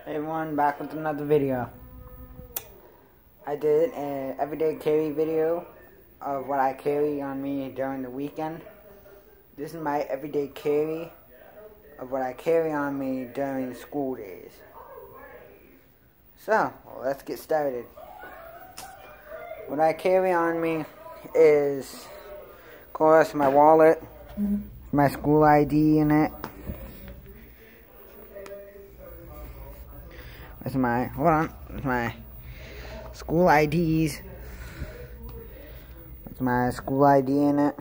Hey everyone, back with another video. I did an everyday carry video of what I carry on me during the weekend. This is my everyday carry of what I carry on me during school days. So, let's get started. What I carry on me is, of course, my wallet, my school ID in it. That's my, that's my school IDs. That's my school ID in it.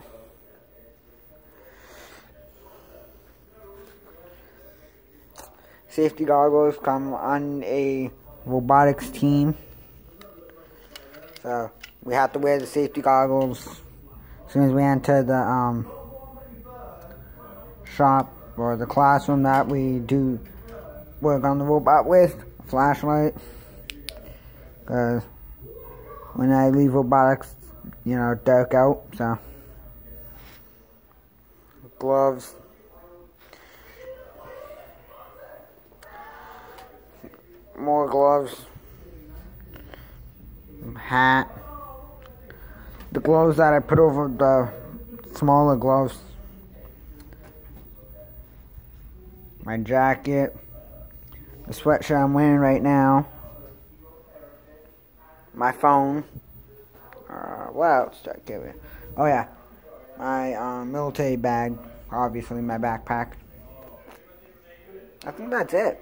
Safety goggles come on a robotics team. So, we have to wear the safety goggles as soon as we enter the shop or the classroom that we do work on the robot with. Flashlight, because when I leave robotics, you know, dark out. So, gloves, more gloves, hat, the gloves that I put over the smaller gloves, my jacket, the sweatshirt I'm wearing right now, my phone, what else did I carry? Oh yeah, my military bag, obviously my backpack. I think that's it.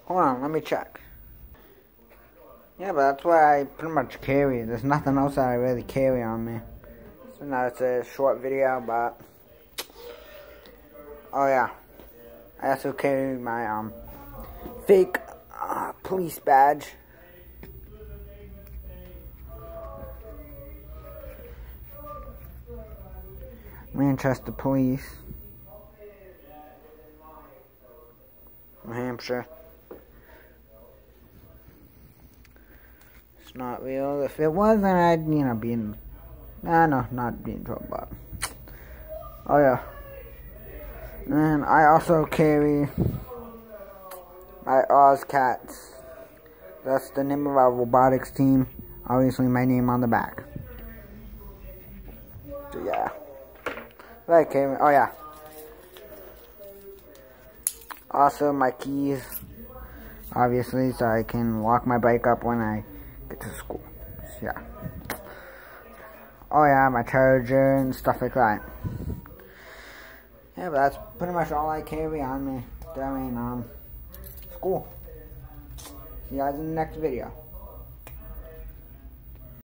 Hold on, let me check. Yeah, but that's what I pretty much carry. There's nothing else that I really carry on me. So now it's a short video, but oh yeah, I also carry my fake police badge. Manchester Police, New Hampshire. It's not real. If it was, then I'd, you know, be in. No, not be in trouble. But oh yeah. And I also carry my OzCats. That's the name of our robotics team. Obviously my name on the back. So yeah. What I carry, oh yeah. Also my keys. Obviously, so I can lock my bike up when I get to school. So yeah. Oh yeah, my charger and stuff like that. Yeah, but that's pretty much all I carry on me during school. See you guys in the next video.